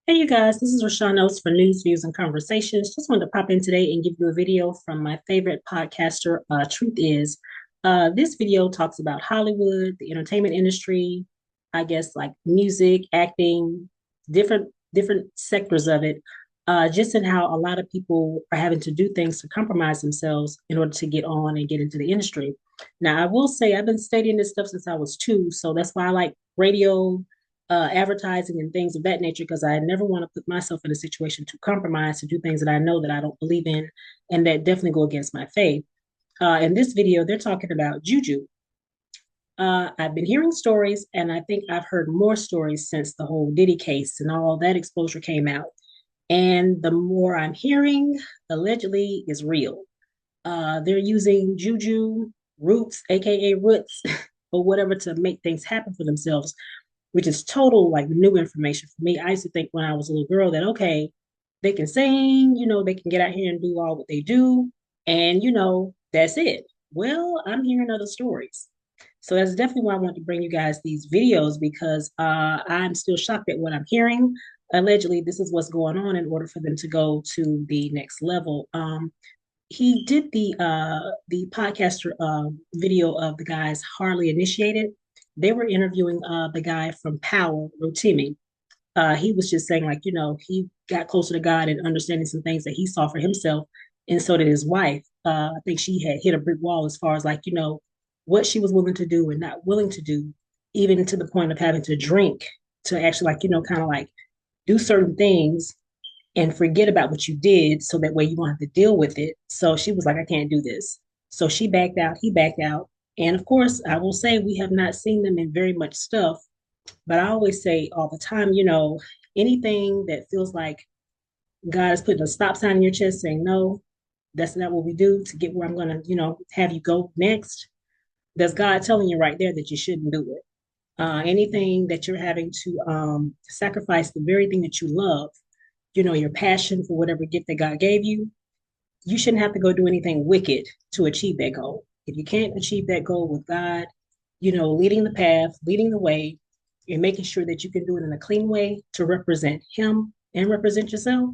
Hey, you guys, this is Rashawn Oates for News, Views, and Conversations. Just wanted to pop in today and give you a video from my favorite podcaster, Truth Is. This video talks about Hollywood, the entertainment industry, I guess like music, acting, different sectors of it, just in how a lot of people are having to do things to compromise themselves in order to get on and get into the industry. Now, I will say I've been studying this stuff since I was two, so that's why I like radio, advertising and things of that nature because I never want to put myself in a situation to compromise to do things that I know that I don't believe in and that definitely go against my faith. In this video, they're talking about juju. I've been hearing stories, and I think I've heard more stories since the whole Diddy case and all that exposure came out. And the more I'm hearing, allegedly, is real. They're using juju, roots, aka roots, or whatever to make things happen for themselves, which is total like new information for me. I used to think when I was a little girl that okay, they can sing, they can get out here and do all what they do, and that's it. Well, I'm hearing other stories. So that's definitely why I want to bring you guys these videos because I'm still shocked at what I'm hearing. Allegedly, this is what's going on in order for them to go to the next level. He did the podcaster video of the guys hardly initiated. They were interviewing the guy from Power, Rotimi. He was just saying like he got closer to God and understanding some things that he saw for himself, and so did his wife. I think she had hit a brick wall as far as like what she was willing to do and not willing to do, even to the point of having to drink to actually like kind of like do certain things and forget about what you did so that way you won't have to deal with it. So she was like, I can't do this. So she backed out, he backed out. And of course, I will say we have not seen them in very much stuff, but I always say all the time, anything that feels like God is putting a stop sign in your chest saying, no, that's not what we do to get where I'm going to, have you go next. That's God telling you right there that you shouldn't do it. Anything that you're having to sacrifice the very thing that you love, your passion for whatever gift that God gave you, you shouldn't have to go do anything wicked to achieve that goal. If you can't achieve that goal with God, leading the path, leading the way, and making sure that you can do it in a clean way to represent Him and represent yourself,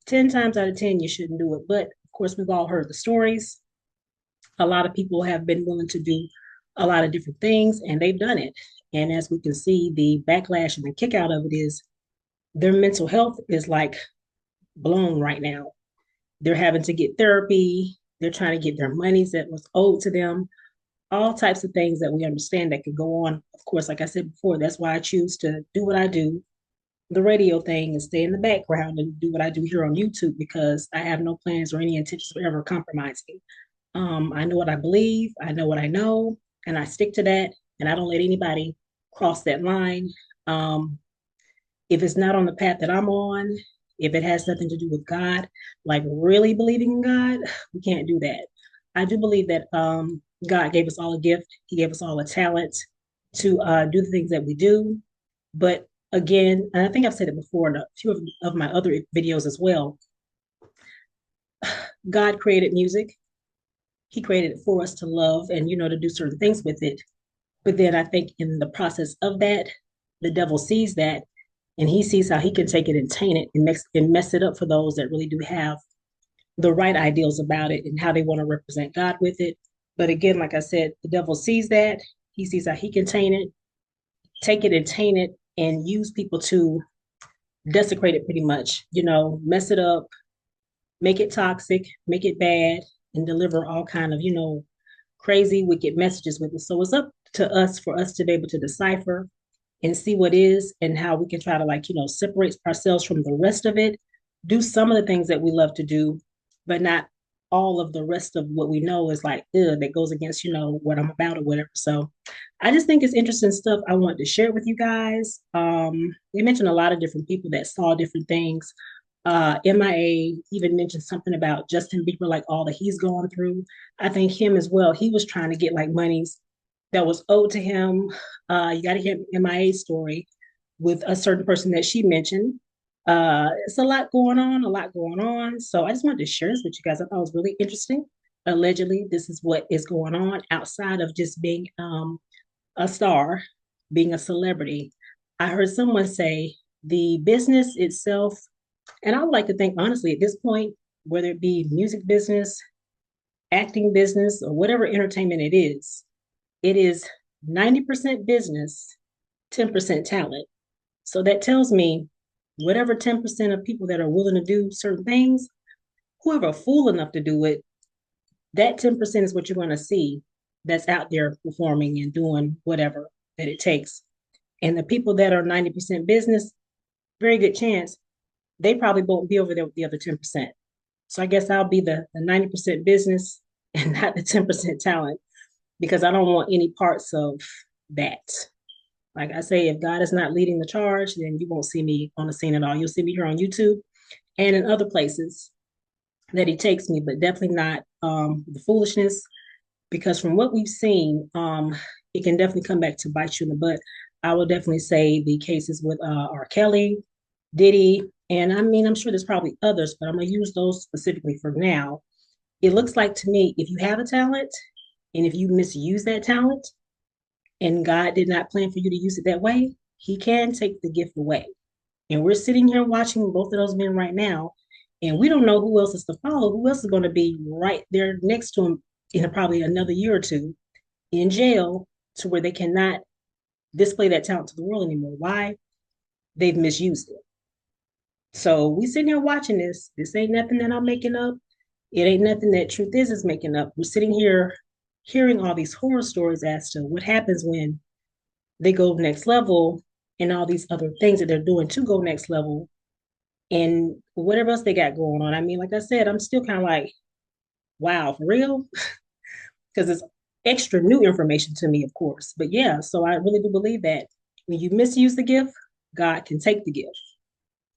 10 times out of 10, you shouldn't do it. But of course, we've all heard the stories. A lot of people have been willing to do a lot of different things and they've done it. And as we can see, the backlash and the kick out of it is their mental health is like blown right now. They're having to get therapy. They're trying to get their monies that was owed to them. All types of things that we understand that could go on. Of course, like I said before, that's why I choose to do what I do, the radio thing, and stay in the background and do what I do here on YouTube because I have no plans or any intentions of ever compromising. I know what I believe, I know what I know, and I stick to that, and I don't let anybody cross that line. Um, if it's not on the path that I'm on, if it has nothing to do with God, like really believing in God, we can't do that. I do believe that God gave us all a gift. He gave us all a talent to do the things that we do. But again, and I think I've said it before in a few of my other videos as well, God created music. He created it for us to love and, to do certain things with it. But then I think in the process of that, the devil sees that and he sees how he can take it and taint it and mess it up for those that really do have the right ideals about it and how they want to represent God with it. But again, like I said, the devil sees that. He sees how he can taint it, take it and taint it, and use people to desecrate it pretty much, mess it up, make it toxic, make it bad, and deliver all kind of, crazy, wicked messages with it. So it's up to us for us to be able to decipher and see what is and how we can try to like separate ourselves from the rest of it, do some of the things that we love to do, but not all of the rest of what we know is like that goes against what I'm about or whatever. So I just think it's interesting stuff. I want to share it with you guys. They mentioned a lot of different people that saw different things. MIA even mentioned something about Justin Bieber, like all that he's going through. I think him as well. He was trying to get like monies that was owed to him. You got to hear MIA's story with a certain person that she mentioned. It's a lot going on, a lot going on. So I just wanted to share this with you guys. I thought it was really interesting. Allegedly, this is what is going on outside of just being a star, being a celebrity. I heard someone say The business itself, and I would like to think honestly at this point, whether it be music business, acting business, or whatever entertainment it is 90% business, 10% talent. So that tells me whatever 10% of people that are willing to do certain things, whoever are fool enough to do it, that 10% is what you're going to see that's out there performing and doing whatever that it takes. And the people that are 90% business, very good chance they probably won't be over there with the other 10%. So I guess I'll be the 90% business and not the 10% talent because I don't want any parts of that. Like I say, if God is not leading the charge, then you won't see me on the scene at all. You'll see me here on YouTube and in other places that He takes me, but definitely not the foolishness. Because from what we've seen, it can definitely come back to bite you in the butt. I will definitely say the cases with R. Kelly, Diddy, and I mean, I'm sure there's probably others, but I'm going to use those specifically for now. It looks like to me, if you have a talent and if you misuse that talent and God did not plan for you to use it that way, He can take the gift away. And we're sitting here watching both of those men right now, and we don't know who else is to follow, who else is going to be right there next to him in probably another year or two in jail to where they cannot display that talent to the world anymore. Why? They've misused it. So we sitting here watching this. This ain't nothing that I'm making up. It ain't nothing that Truth is making up. We're sitting here hearing all these horror stories as to what happens when they go next level and all these other things that they're doing to go next level and whatever else they got going on. I mean, like I said, I'm still kind of like, wow, for real? Because it's extra new information to me, of course. But yeah, so I really do believe that when you misuse the gift, God can take the gift.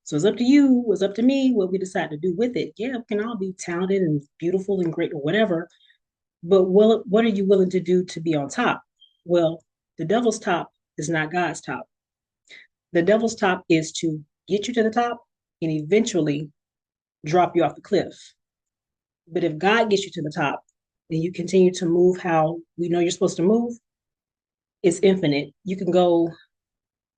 So it's up to you, it's up to me what we decide to do with it. Yeah, we can all be talented and beautiful and great or whatever, but what are you willing to do to be on top? Well, the devil's top is not God's top. The devil's top is to get you to the top and eventually drop you off the cliff. But if God gets you to the top and you continue to move how we know you're supposed to move, it's infinite. You can go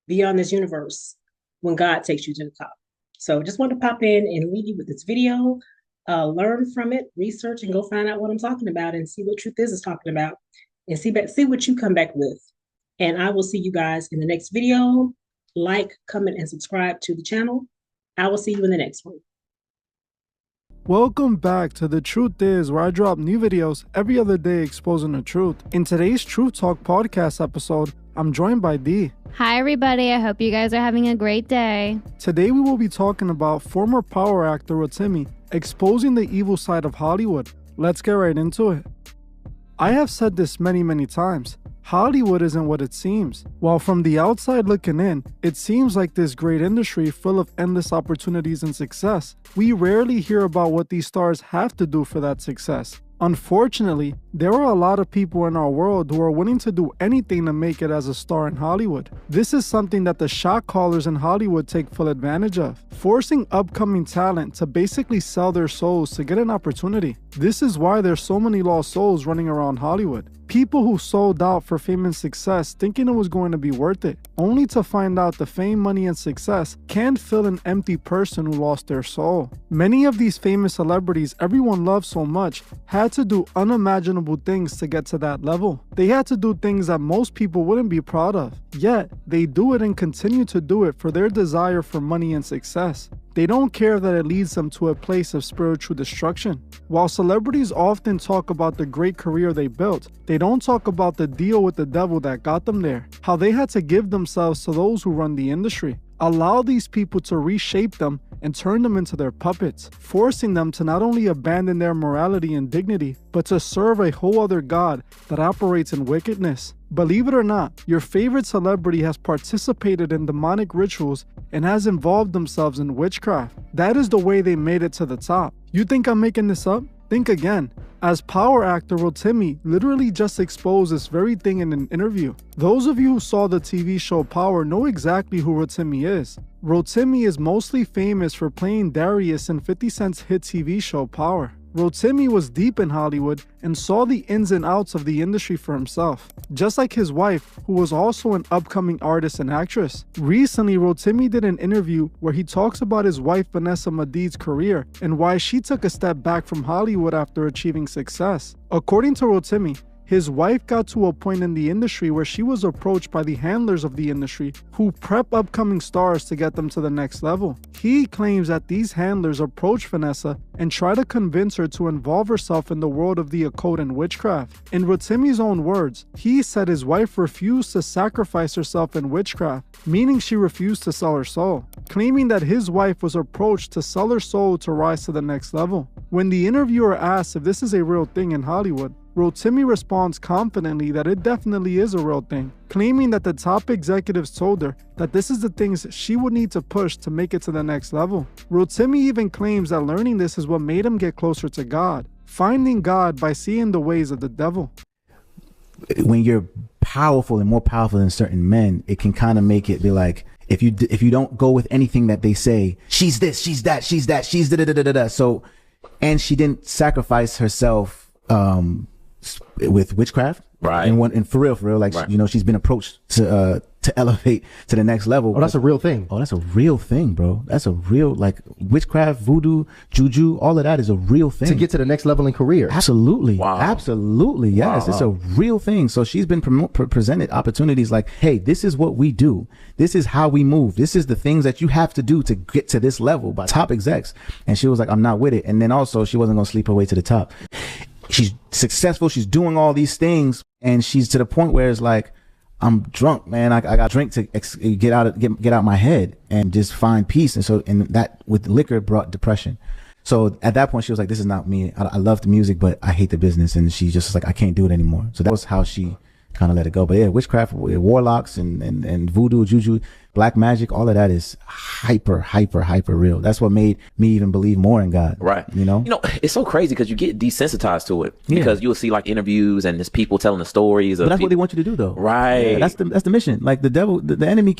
beyond this universe when God takes you to the top. So just want to pop in and leave you with this video, learn from it, research, and go find out what I'm talking about and see what Truth is talking about and see what you come back with. And I will see you guys in the next video. Like, comment, and subscribe to the channel. I will see you in the next one. Welcome back to The Truth Is, where I drop new videos every other day exposing the truth. In today's Truth Talk podcast episode, I'm joined by Dee. Hi everybody, I hope you guys are having a great day. Today we will be talking about former power actor Rotimi exposing the evil side of Hollywood. Let's get right into it. I have said this many times. Hollywood isn't what it seems. While from the outside looking in, it seems like this great industry full of endless opportunities and success. We rarely hear about what these stars have to do for that success. Unfortunately, there are a lot of people in our world who are willing to do anything to make it as a star in Hollywood. This is something that the shot callers in Hollywood take full advantage of, forcing upcoming talent to basically sell their souls to get an opportunity. This is why there's so many lost souls running around Hollywood. People who sold out for fame and success thinking it was going to be worth it, only to find out the fame, money, and success can't fill an empty person who lost their soul. Many of these famous celebrities everyone loves so much had to do unimaginable things to get to that level. They had to do things that most people wouldn't be proud of. Yet, they do it and continue to do it for their desire for money and success. They don't care that it leads them to a place of spiritual destruction. While celebrities often talk about the great career they built, they don't talk about the deal with the devil that got them there. How they had to give themselves to those who run the industry. Allow these people to reshape them and turn them into their puppets, forcing them to not only abandon their morality and dignity, but to serve a whole other god that operates in wickedness. Believe it or not, your favorite celebrity has participated in demonic rituals and has involved themselves in witchcraft. That is the way they made it to the top. You think I'm making this up? Think again. As power actor Rotimi literally just exposed this very thing in an interview. Those of you who saw the TV show Power know exactly who Rotimi is. Rotimi is mostly famous for playing Darius in 50 Cent's hit TV show Power. Rotimi was deep in Hollywood and saw the ins and outs of the industry for himself, just like his wife, who was also an upcoming artist and actress. Recently, Rotimi did an interview where he talks about his wife Vanessa Medid's career and why she took a step back from Hollywood after achieving success. According to Rotimi, his wife got to a point in the industry where she was approached by the handlers of the industry who prep upcoming stars to get them to the next level. He claims that these handlers approach Vanessa and try to convince her to involve herself in the world of the occult and witchcraft. In Rotimi's own words, he said his wife refused to sacrifice herself in witchcraft, meaning she refused to sell her soul, claiming that his wife was approached to sell her soul to rise to the next level. When the interviewer asks if this is a real thing in Hollywood, Rotimi responds confidently that it definitely is a real thing, claiming that the top executives told her that this is the things she would need to push to make it to the next level. Rotimi even claims that learning this is what made him get closer to God, finding God by seeing the ways of the devil. When you're powerful and more powerful than certain men, it can kind of make it be like, if you don't go with anything that they say, she's this, she's that, she's that, she's da da da da da. So, and she didn't sacrifice herself with witchcraft, right? And for real, like right. She's been approached to elevate to the next level. Oh, that's a real thing. Oh, that's a real thing, bro. That's a real, like, witchcraft, voodoo, juju, all of that is a real thing to get to the next level in career. Absolutely, wow. Absolutely, yes, wow. It's a real thing. So she's been presented opportunities like, hey, this is what we do. This is how we move. This is the things that you have to do to get to this level by top execs. And she was like, I'm not with it. And then also, she wasn't gonna sleep her way to the top. She's successful. She's doing all these things, and she's to the point where it's like, I'm drunk, man. I got drink to get out my head and just find peace. And that with liquor brought depression. So at that point, she was like, this is not me. I love the music, but I hate the business. And she just was like, I can't do it anymore. So that was how she kind of let it go. But yeah, witchcraft, warlocks and voodoo, juju, black magic, all of that is hyper real. That's what made me even believe more in God. Right. It's so crazy because you get desensitized to it because you'll see like interviews and there's people telling the stories. But that's what they want you to do though. Right. Yeah, that's the mission. Like the devil, the enemy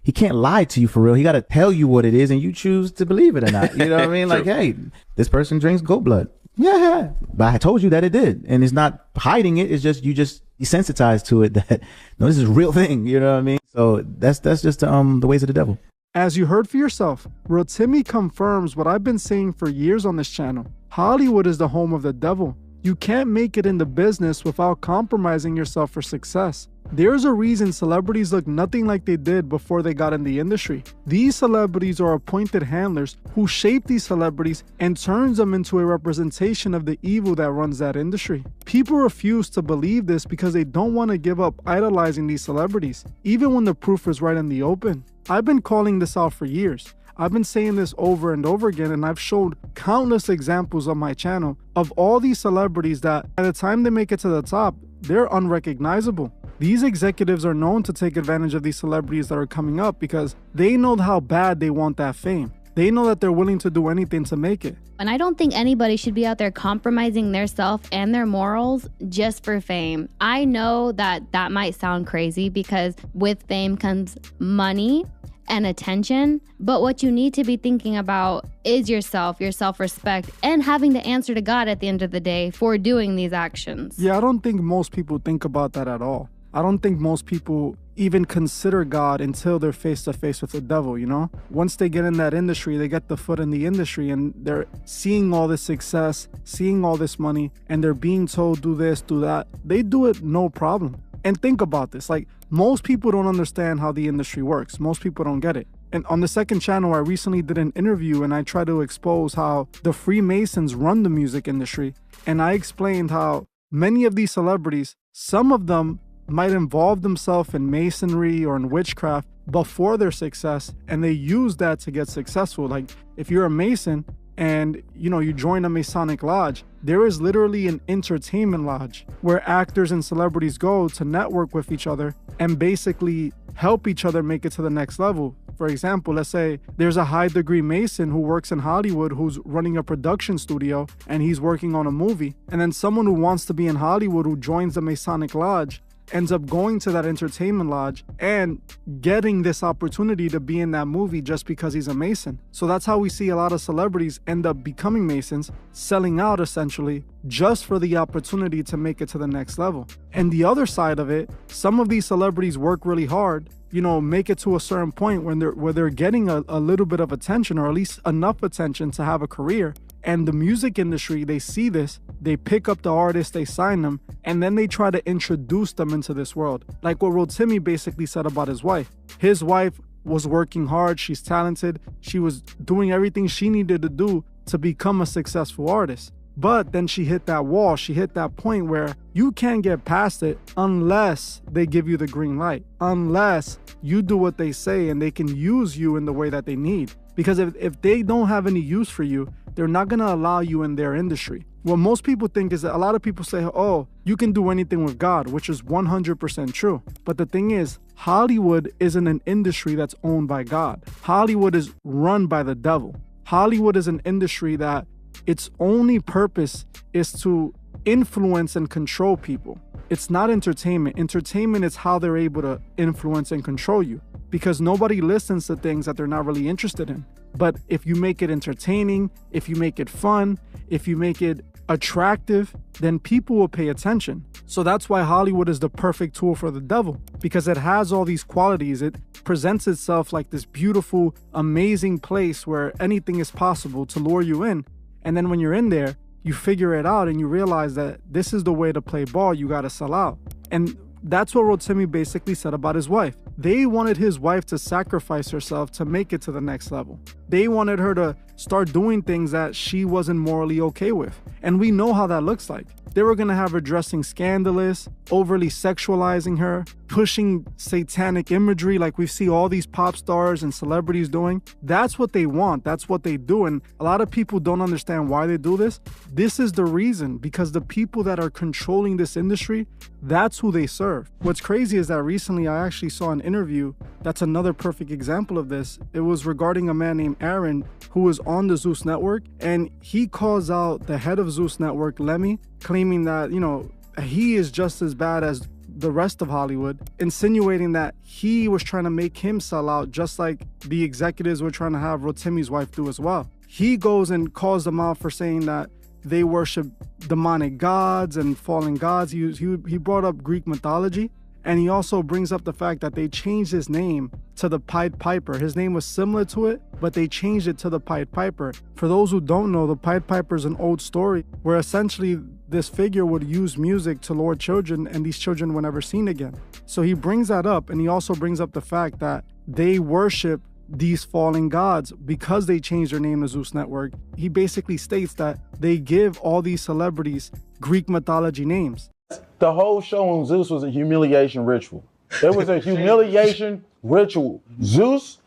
he can't lie to you for real. He got to tell you what it is and you choose to believe it or not. You know what I mean? Like, hey, this person drinks goat blood. Yeah. But I told you that it did. And it's not hiding it. It's just, you just desensitized to it that, no, this is a real thing. You know what I mean? So that's just the ways of the devil. As you heard for yourself, Rotimi confirms what I've been saying for years on this channel. Hollywood is the home of the devil. You can't make it in the business without compromising yourself for success. There's a reason celebrities look nothing like they did before they got in the industry. These celebrities are appointed handlers who shape these celebrities and turns them into a representation of the evil that runs that industry. People refuse to believe this because they don't want to give up idolizing these celebrities, even when the proof is right in the open. I've been calling this out for years. I've been saying this over and over again, and I've showed countless examples on my channel of all these celebrities that by the time they make it to the top, they're unrecognizable. These executives are known to take advantage of these celebrities that are coming up because they know how bad they want that fame. They know that they're willing to do anything to make it. And I don't think anybody should be out there compromising their self and their morals just for fame. I know that might sound crazy because with fame comes money and attention, but what you need to be thinking about is yourself, your self-respect, and having to answer to God at the end of the day for doing these actions. Yeah, I don't think most people think about that at all. I don't think most people even consider God until they're face to face with the devil, you know? Once they get in that industry, they get the foot in the industry and they're seeing all this success, seeing all this money, and they're being told do this, do that. They do it no problem. And think about this, like most people don't understand how the industry works. Most people don't get it. And on the second channel, I recently did an interview and I tried to expose how the Freemasons run the music industry. And I explained how many of these celebrities, some of them might involve themselves in masonry or in witchcraft before their success, and they use that to get successful. Like if you're a Mason and you join a Masonic lodge, there is literally an entertainment lodge where actors and celebrities go to network with each other and basically help each other make it to the next level. For example, let's say there's a high degree Mason who works in Hollywood who's running a production studio and he's working on a movie. And then someone who wants to be in Hollywood who joins the Masonic lodge, ends up going to that entertainment lodge and getting this opportunity to be in that movie just because he's a Mason. So that's how we see a lot of celebrities end up becoming Masons, selling out essentially just for the opportunity to make it to the next level. And the other side of it, some of these celebrities work really hard, you know, make it to a certain point when they're getting a little bit of attention, or at least enough attention to have a career. And the music industry, they see this, they pick up the artists, they sign them, and then they try to introduce them into this world. Like what Rotimi basically said about his wife. His wife was working hard, she's talented, she was doing everything she needed to do to become a successful artist. But then she hit that wall, she hit that point where you can't get past it unless they give you the green light, unless you do what they say and they can use you in the way that they need. Because if they don't have any use for you, they're not going to allow you in their industry. What most people think is that a lot of people say, oh, you can do anything with God, which is 100% true. But the thing is, Hollywood isn't an industry that's owned by God. Hollywood is run by the devil. Hollywood is an industry that its only purpose is to influence and control people. It's not entertainment. Entertainment is how they're able to influence and control you, because nobody listens to things that they're not really interested in. But if you make it entertaining, if you make it fun, if you make it attractive, then people will pay attention. So that's why Hollywood is the perfect tool for the devil, because it has all these qualities. It presents itself like this beautiful, amazing place where anything is possible to lure you in. And then when you're in there, you figure it out and you realize that this is the way to play ball. You got to sell out. And that's what Rotimi basically said about his wife. They wanted his wife to sacrifice herself to make it to the next level. They wanted her to start doing things that she wasn't morally okay with. And we know how that looks like. They were going to have her dressing scandalous, overly sexualizing her, pushing satanic imagery like we see all these pop stars and celebrities doing. That's what they want. That's what they do. And a lot of people don't understand why they do this. This is the reason, because the people that are controlling this industry, that's who they serve. What's crazy is that recently I actually saw an interview that's another perfect example of this. It was regarding a man named Aaron who was on the Zeus Network, and he calls out the head of Zeus Network, Lemmy, claiming that, you know, he is just as bad as the rest of Hollywood, insinuating that he was trying to make him sell out just like the executives were trying to have Rotimi's wife do as well. He goes and calls them out for saying that they worship demonic gods and fallen gods. He brought up Greek mythology, and he also brings up the fact that they changed his name to the Pied Piper. His name was similar to it, but they changed it to the Pied Piper. For those who don't know, the Pied Piper is an old story where essentially this figure would use music to lure children, and these children were never seen again. So he brings that up, and he also brings up the fact that they worship these fallen gods because they changed their name to Zeus Network. He basically states that they give all these celebrities Greek mythology names. The whole show on Zeus was a humiliation ritual. It was a humiliation ritual. Zeus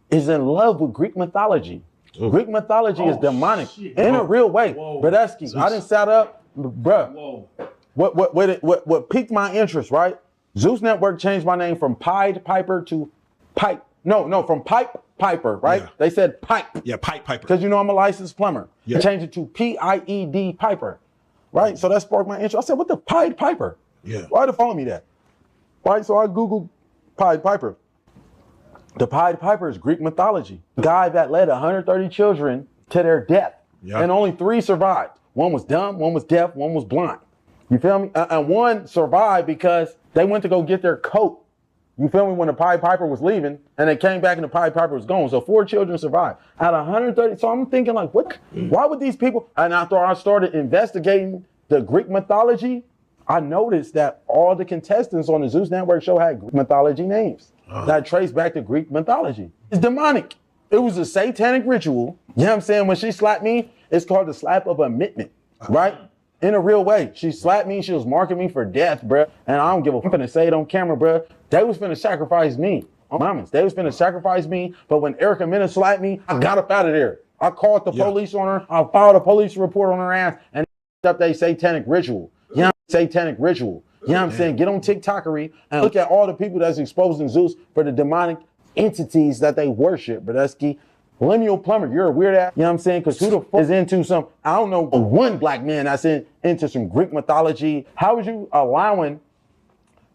is in love with Greek mythology. Greek mythology is demonic in a real way. Brodesky, I didn't set up, bruh. What piqued my interest, right? Zeus Network changed my name from Pied Piper to Pipe. No, from Pipe Piper, right? Yeah. They said Pipe. Yeah, Pipe Piper. Because you know I'm a licensed plumber. Yeah. Changed it to Pied Piper. Right, so that sparked my interest. I said, "What the Pied Piper? Yeah, why did follow me that?" Right, so I googled Pied Piper. The Pied Piper is Greek mythology. The guy that led 130 children to their death, and only 3 survived. One was dumb, one was deaf, one was blind. You feel me? And one survived because they went to go get their coat. You feel me? When the Pied Piper was leaving, and they came back and the Pied Piper was gone. So 4 children survived out of 130. So I'm thinking like, what? Why would these people? And after I started investigating the Greek mythology, I noticed that all the contestants on the Zeus Network show had Greek mythology names that trace back to Greek mythology. It's demonic. It was a satanic ritual. You know what I'm saying? When she slapped me, it's called the slap of admittment, right? In a real way. She slapped me. She was marking me for death, bruh. And I don't give a fuck. I'm finna say it on camera, bruh. They was finna sacrifice me. Mamas, they was finna sacrifice me. But when Erica Mena slapped me, I got up out of there. I called the police on her. I filed a police report on her ass and up they satanic ritual. You know, satanic ritual. You know what I'm saying? Get on TikTokery and look at all the people that's exposing Zeus for the demonic entities that they worship, Brodesky. Millennial plumber, you're a weird ass. You know what I'm saying? Because who the fuck is into some, I don't know, one black man that's into some Greek mythology. How is you allowing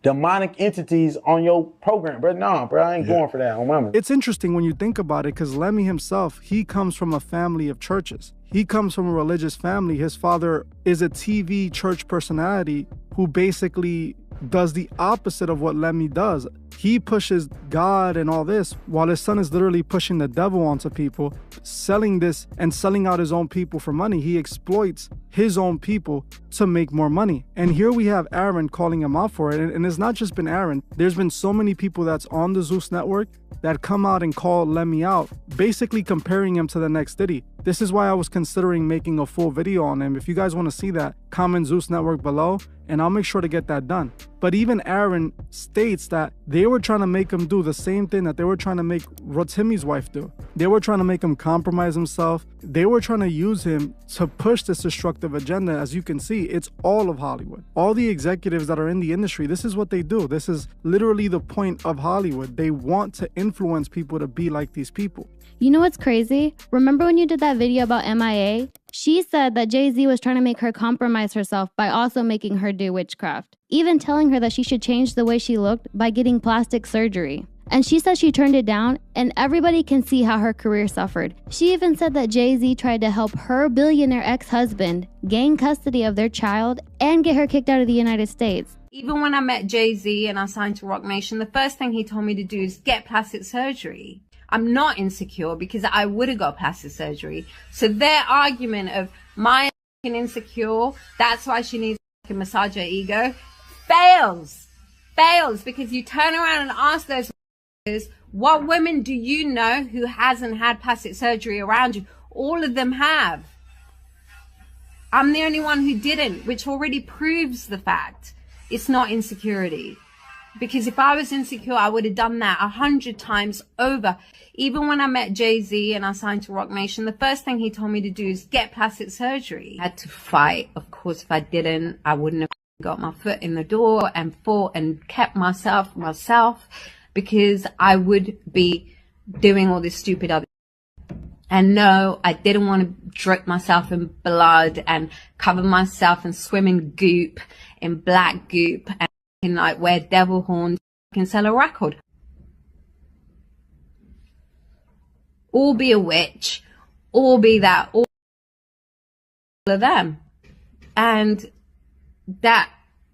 demonic entities on your program, bro. No, bro, I ain't going for that. On mama. It's interesting when you think about it, because Lemmy himself, he comes from a family of churches. He comes from a religious family. His father is a TV church personality who basically does the opposite of what Lemmy does. He pushes God and all this, while his son is literally pushing the devil onto people, selling this and selling out his own people for money. He exploits his own people to make more money. And here we have Aaron calling him out for it. And it's not just been Aaron. There's been so many people that's on the Zeus network that come out and call Lemmy out, basically comparing him to the next Diddy. This is why I was considering making a full video on him. If you guys want to see that, comment Zeus Network below, and I'll make sure to get that done. But even Aaron states that they were trying to make him do the same thing that they were trying to make Rotimi's wife do. They were trying to make him compromise himself. They were trying to use him to push this destructive agenda. As you can see, it's all of Hollywood. All the executives that are in the industry, this is what they do. This is literally the point of Hollywood. They want to influence people to be like these people. You know what's crazy? Remember when you did that video about MIA? She said that Jay-Z was trying to make her compromise herself by also making her do witchcraft, even telling her that she should change the way she looked by getting plastic surgery. And she said she turned it down, and everybody can see how her career suffered. She even said that Jay-Z tried to help her billionaire ex-husband gain custody of their child and get her kicked out of the United States. Even when I met Jay-Z and I signed to Rock Nation, the first thing he told me to do is get plastic surgery. I'm not insecure because I would have got plastic surgery. So their argument of my insecure, that's why she needs to massage her ego, fails because you turn around and ask those what women do you know who hasn't had plastic surgery around you? All of them have. I'm the only one who didn't, which already proves the fact it's not insecurity. Because if I was insecure, I would have done that 100 times over. Even when I met Jay-Z and I signed to Rock Nation, the first thing he told me to do is get plastic surgery. I had to fight. Of course, if I didn't, I wouldn't have got my foot in the door and fought and kept myself, because I would be doing all this stupid other. And no, I didn't want to drip myself in blood and cover myself and swim in goop, in black goop, and like wear devil horns and sell a record. Or be a witch, or be that, all of them. And that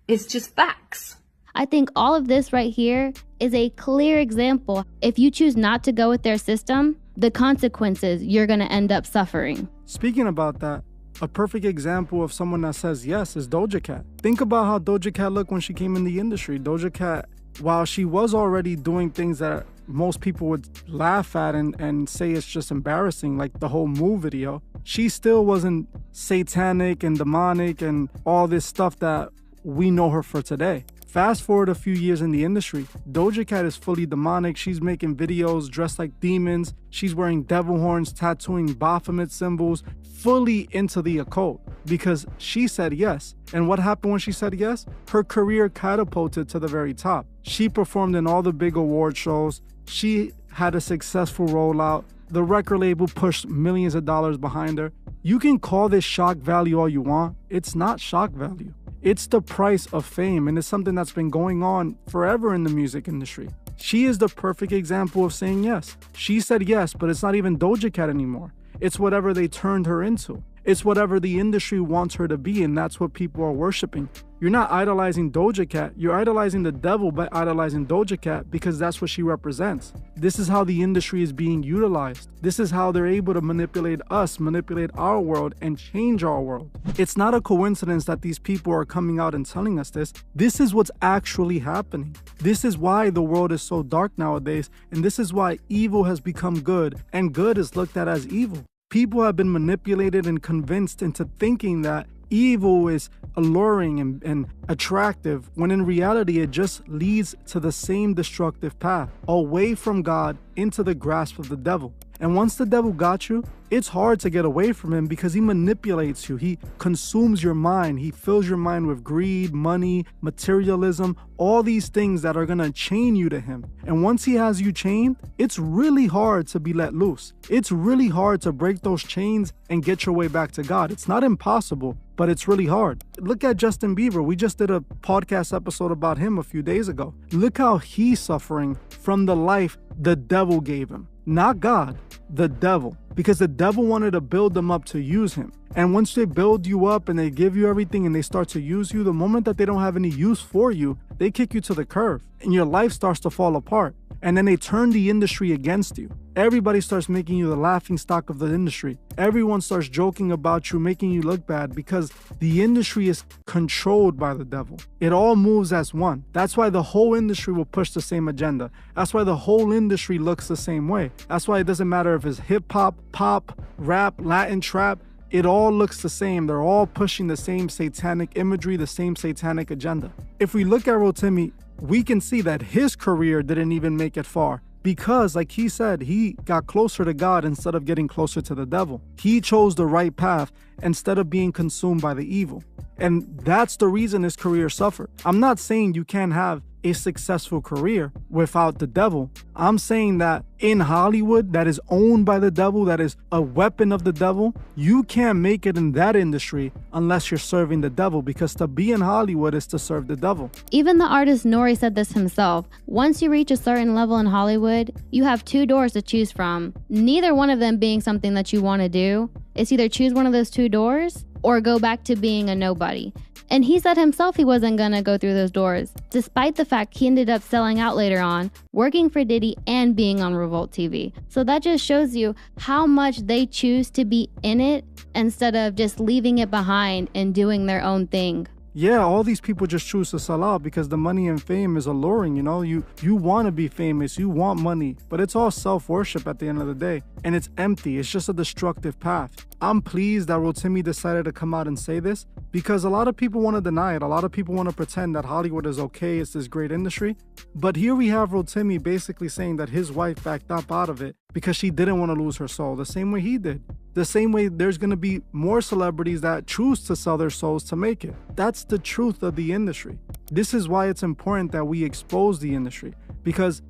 is just facts. I think all of this right here is a clear example. If you choose not to go with their system, the consequences you're going to end up suffering. Speaking about that, a perfect example of someone that says yes is Doja Cat. Think about how Doja Cat looked when she came in the industry. Doja Cat, while she was already doing things that most people would laugh at and say it's just embarrassing, like the whole Move video, she still wasn't satanic and demonic and all this stuff that we know her for today. Fast forward a few years in the industry, Doja Cat is fully demonic. She's making videos dressed like demons. She's wearing devil horns, tattooing Baphomet symbols, fully into the occult because she said yes. And what happened when she said yes? Her career catapulted to the very top. She performed in all the big award shows. She had a successful rollout. The record label pushed millions of dollars behind her. You can call this shock value all you want. It's not shock value. It's the price of fame, and it's something that's been going on forever in the music industry. She is the perfect example of saying yes. She said yes, but it's not even Doja Cat anymore. It's whatever they turned her into. It's whatever the industry wants her to be, and that's what people are worshiping. You're not idolizing Doja Cat. You're idolizing the devil by idolizing Doja Cat because that's what she represents. This is how the industry is being utilized. This is how they're able to manipulate us, manipulate our world, and change our world. It's not a coincidence that these people are coming out and telling us this. This is what's actually happening. This is why the world is so dark nowadays, and this is why evil has become good, and good is looked at as evil. People have been manipulated and convinced into thinking that evil is alluring and attractive, when in reality it just leads to the same destructive path, away from God into the grasp of the devil. And once the devil got you, it's hard to get away from him because he manipulates you. He consumes your mind. He fills your mind with greed, money, materialism, all these things that are going to chain you to him. And once he has you chained, it's really hard to be let loose. It's really hard to break those chains and get your way back to God. It's not impossible, but it's really hard. Look at Justin Bieber. We just did a podcast episode about him a few days ago. Look how he's suffering from the life the devil gave him. Not God, the devil. Because the devil wanted to build them up to use him. And once they build you up and they give you everything and they start to use you, the moment that they don't have any use for you, they kick you to the curb and your life starts to fall apart. And then they turn the industry against you. Everybody starts making you the laughing stock of the industry. Everyone starts joking about you, making you look bad because the industry is controlled by the devil. It all moves as one. That's why the whole industry will push the same agenda. That's why the whole industry looks the same way. That's why it doesn't matter if it's hip hop, pop, rap, Latin, trap. It all looks the same. They're all pushing the same satanic imagery, the same satanic agenda. If we look at Rotimi, we can see that his career didn't even make it far because, like he said, he got closer to God instead of getting closer to the devil. He chose the right path instead of being consumed by the evil. And that's the reason his career suffered. I'm not saying you can't have a successful career without the devil. I'm saying that in Hollywood, that is owned by the devil, that is a weapon of the devil, you can't make it in that industry unless you're serving the devil, because to be in Hollywood is to serve the devil. Even the artist Nori said this himself. Once you reach a certain level in Hollywood, you have two doors to choose from, neither one of them being something that you want to do. It's either choose one of those two doors or go back to being a nobody. And he said himself he wasn't gonna go through those doors, despite the fact he ended up selling out later on, working for Diddy and being on Revolt TV. So that just shows you how much they choose to be in it instead of just leaving it behind and doing their own thing. Yeah, all these people just choose to sell out because the money and fame is alluring, you know? You want to be famous, you want money, but it's all self-worship at the end of the day. And it's empty, it's just a destructive path. I'm pleased that Rotimi decided to come out and say this because a lot of people want to deny it. A lot of people want to pretend that Hollywood is okay, it's this great industry. But here we have Rotimi basically saying that his wife backed up out of it because she didn't want to lose her soul, the same way he did. The same way there's going to be more celebrities that choose to sell their souls to make it. That's the truth of the industry. This is why it's important that we expose the industry. Because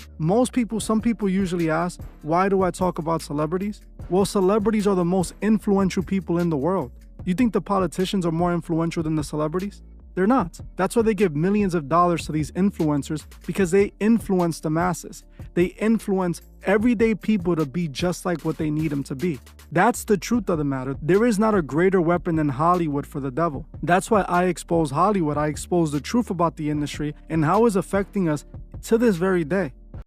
some people usually ask, why do I talk about celebrities? Well, celebrities are the most influential people in the world. You think the politicians are more influential than the celebrities? They're not. That's why they give millions of dollars to these influencers, because they influence the masses. They influence everyday people to be just like what they need them to be. That's the truth of the matter. There is not a greater weapon than Hollywood for the devil. That's why I expose Hollywood. I expose the truth about the industry and how it's affecting us to this very day.